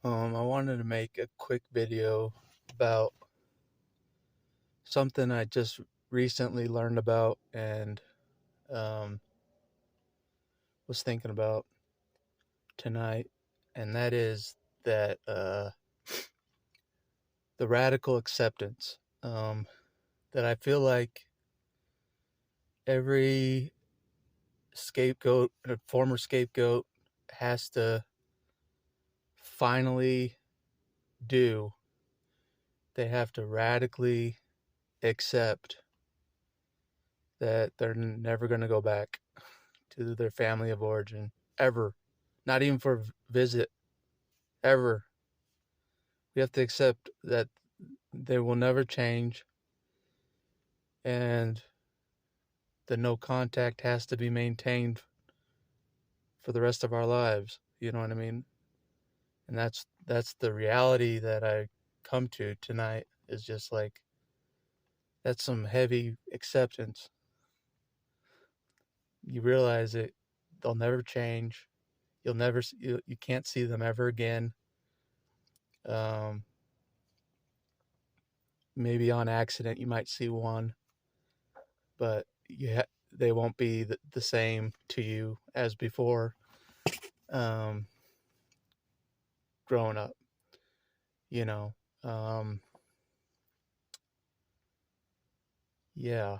I wanted to make a quick video about something I just recently learned about and um, was thinking about tonight, and that is that the radical acceptance that I feel like every scapegoat, a former scapegoat, has to finally do. They have to radically accept that they're never going to go back to their family of origin ever, not even for a visit, ever. We have to accept that they will never change, and the no contact has to be maintained for the rest of our lives. You know what I mean? And that's the reality that I come to tonight. Is just like, that's some heavy acceptance. You realize that they'll never change. You can't see them ever again. Um, Maybe on accident you might see one, but they won't be the same to you as before, um, growing up. You know, um, yeah.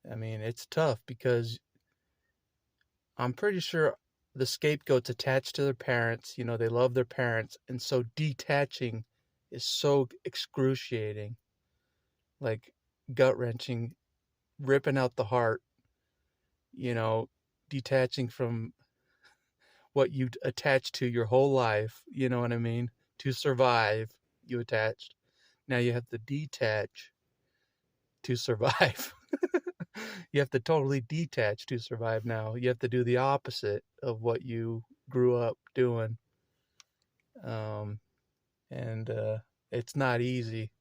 I mean, it's tough because I'm pretty sure the scapegoat's attached to their parents. You know, they love their parents, and so detaching is so excruciating, like gut wrenching, ripping out the heart. You know, detaching from what you attached to your whole life, you know what I mean? To survive, you attached. Now you have to detach to survive. You have to totally detach to survive now. You have to do the opposite of what you grew up doing. Um, and It's not easy.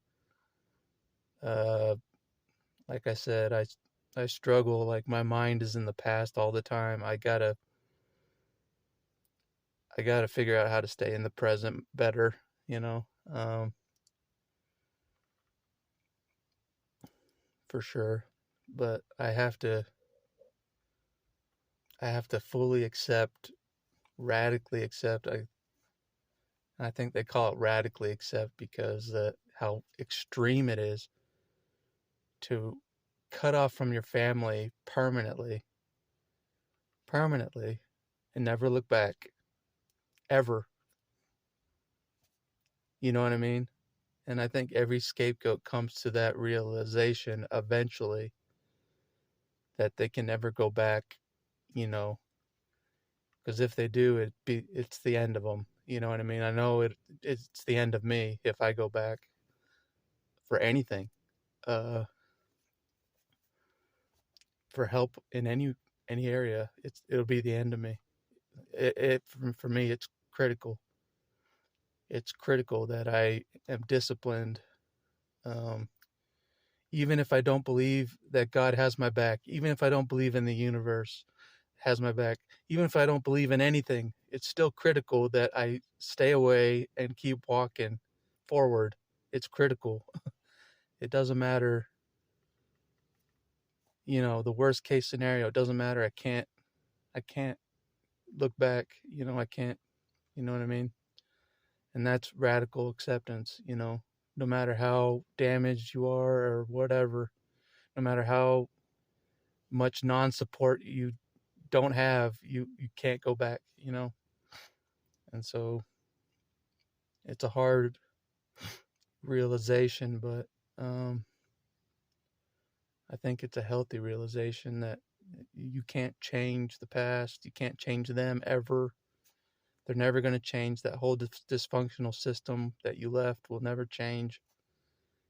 Uh, like I said, I struggle. Like, my mind is in the past all the time. I gotta figure out how to stay in the present better, you know. For sure. But I have to fully accept, radically accept. I think they call it radically accept because how extreme it is to cut off from your family permanently, and never look back ever. You know what I mean? And I think every scapegoat comes to that realization eventually, that they can never go back, you know, because if they do, it's the end of them. You know what I mean? I know it's the end of me if I go back for anything, uh, for help in any area. It'll be the end of me. For me, it's critical. It's critical that I am disciplined, um, even if I don't believe that God has my back, even if I don't believe in the universe has my back, even if I don't believe in anything. It's still critical that I stay away and keep walking forward. It's critical. It doesn't matter, the worst case scenario. It doesn't matter. I can't look back. I can't, you know what I mean? And that's radical acceptance, no matter how damaged you are or whatever, no matter how much non-support you don't have, you can't go back, And so it's a hard realization, but um, I think it's a healthy realization that you can't change the past. You can't change them ever. They're never going to change. That whole dysfunctional system that you left will never change.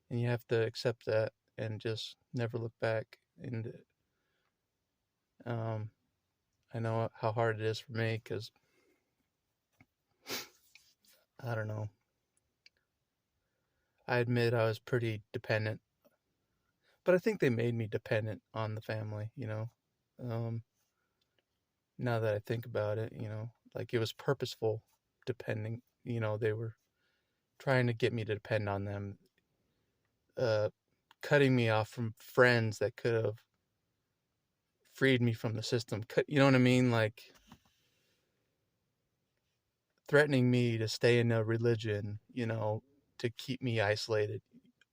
And you have to accept that and just never look back. And um, I know how hard it is for me because, I don't know, I admit I was pretty dependent, but I think they made me dependent on the family, Um, now that I think about it, like, it was purposeful depending, they were trying to get me to depend on them, uh, cutting me off from friends that could have freed me from the system. You know what I mean? Like threatening me to stay in a religion, to keep me isolated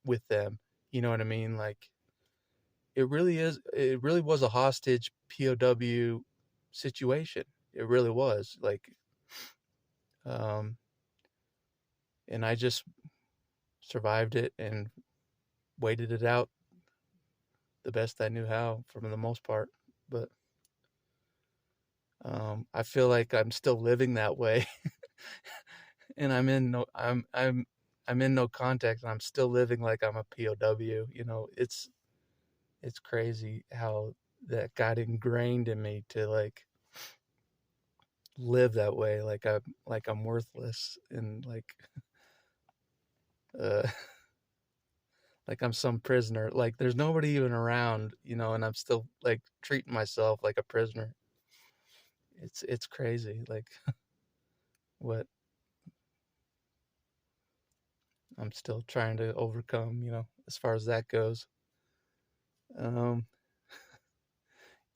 with them. You know what I mean? Like it really was a hostage POW situation. It really was. Like um and I just survived it and waited it out the best I knew how for the most part. But I feel like I'm still living that way, and I'm in no contact, and I'm still living like I'm a POW. It's crazy how that got ingrained in me to like live that way, like I'm worthless and uh like I'm some prisoner. Like there's nobody even around, and I'm still like treating myself like a prisoner. It's crazy. Like what I'm still trying to overcome, as far as that goes. Um,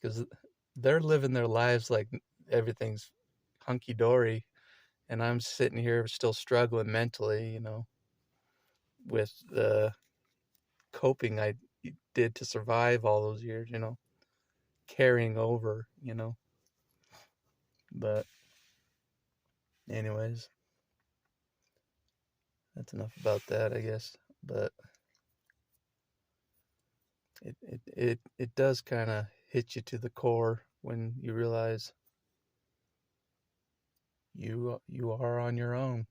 because they're living their lives like everything's hunky dory, and I'm sitting here still struggling mentally, with the coping I did to survive all those years, carrying. But anyways, that's enough about that, I guess. But it does kind of hit you to the core when you realize you are on your own.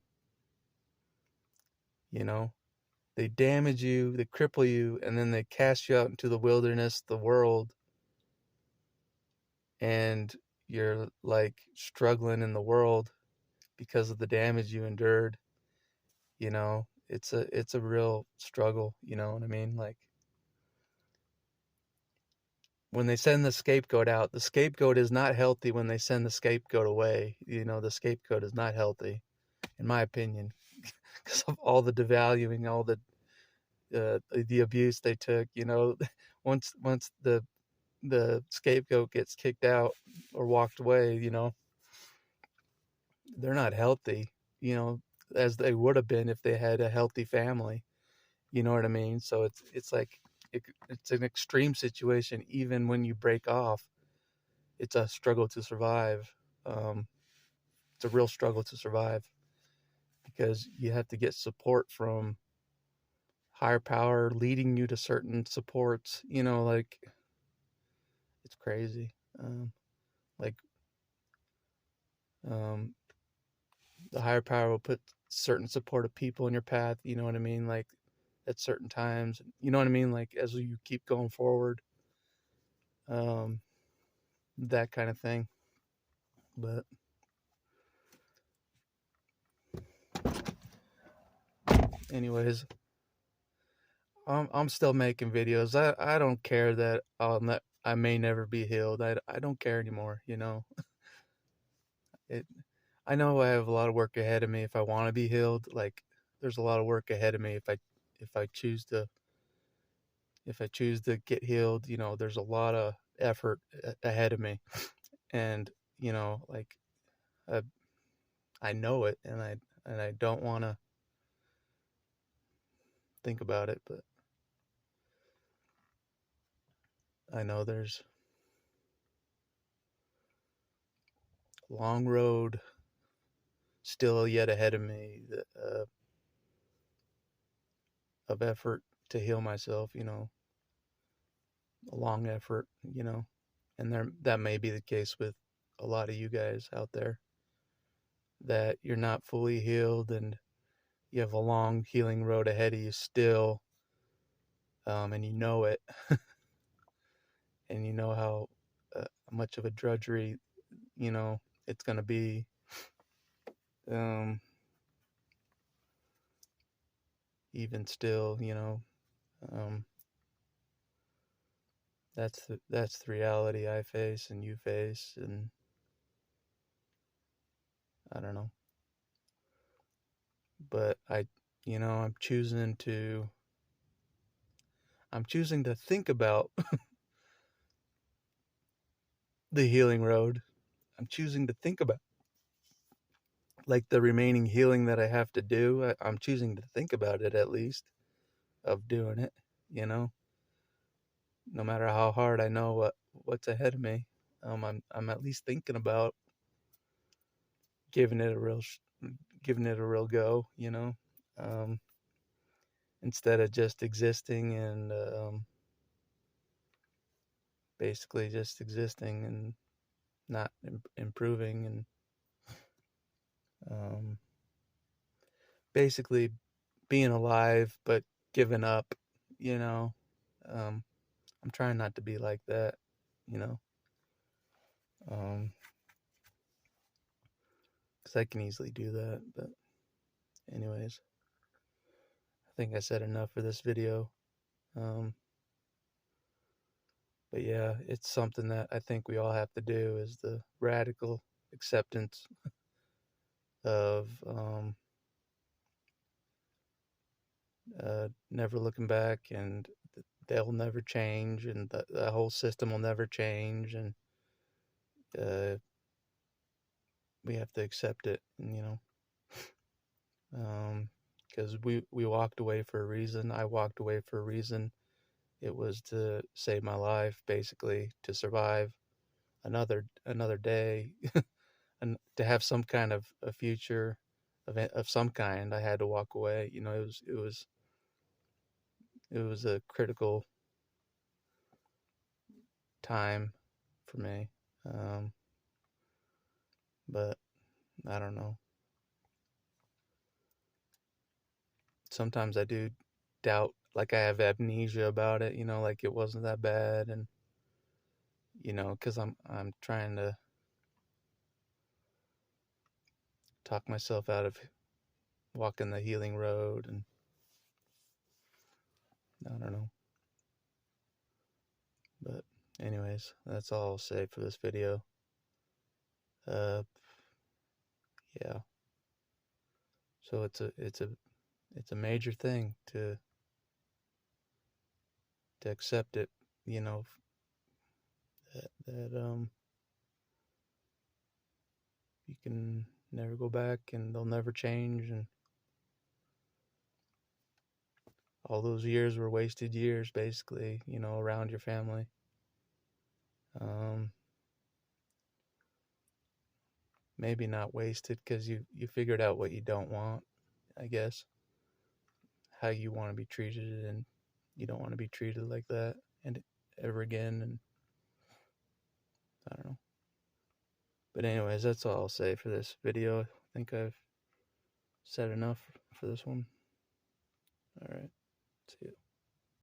You know, they damage you, they cripple you, and then they cast you out into the wilderness, the world, and you're like struggling in the world because of the damage you endured. It's a real struggle. You know what I mean? Like when they send the scapegoat out, the scapegoat is not healthy. When they send the scapegoat away, the scapegoat is not healthy, in my opinion, because of all the devaluing, all the abuse they took. Once the scapegoat gets kicked out or walked away, they're not healthy. You know, as they would have been if they had a healthy family. You know what I mean? So it's like it's an extreme situation. Even when you break off, it's a struggle to survive. Um, it's a real struggle to survive because you have to get support from higher power leading you to certain supports. Like it's crazy. Like um, the higher power will put certain supportive people in your path. You know what I mean? Like at certain times. You know what I mean? Like as you keep going forward, um, that kind of thing. But anyways, I'm still making videos. I don't care that I may never be healed. I don't care anymore. It. I know I have a lot of work ahead of me if I want to be healed. Like there's a lot of work ahead of me if I choose to get healed. There's a lot of effort ahead of me, and like I I know it, and I don't want to think about it, but I know there's a long road still yet ahead of me of effort to heal myself. A long effort. And that may be the case with a lot of you guys out there that you're not fully healed and you have a long healing road ahead of you still, and you know it, and you know how much of a drudgery it's going to be. um, Even still, um, that's the reality I face and you face, and I don't know, but You know, I'm choosing to think about the healing road. I'm choosing to think about like the remaining healing that I have to do. I'm choosing to think about it, at least, of doing it, you know, no matter how hard I know what's ahead of me. I'm at least thinking about giving it a real go, you know, um, instead of just existing and basically just existing and not improving and um, basically being alive but giving up, you know. Um, I'm trying not to be like that, you know, because I can easily do that. But anyways, I think I said enough for this video. Um, but yeah, it's something that I think we all have to do, is the radical acceptance of never looking back, and they'll never change, and the whole system will never change, and uh, we have to accept it, and, you know, because we walked away for a reason. I walked away for a reason. It was to save my life, basically, to survive another day, and to have some kind of a future of some kind. I had to walk away. You know, it was a critical time for me. Um, but I don't know. Sometimes I do doubt, like I have amnesia about it. You know, like it wasn't that bad, and you know, because I'm trying to talk myself out of walking the healing road, and I don't know. But anyways, that's all I'll say for this video. Uh, yeah. So it's a major thing to accept it. You know, that you can never go back, and they'll never change, and all those years were wasted years, basically. You know, around your family. Um, maybe not wasted, because you figured out what you don't want, I guess, how you want to be treated, and you don't want to be treated like that and ever again. And I don't know. But anyways, that's all I'll say for this video. I think I've said enough for this one. All right. See you.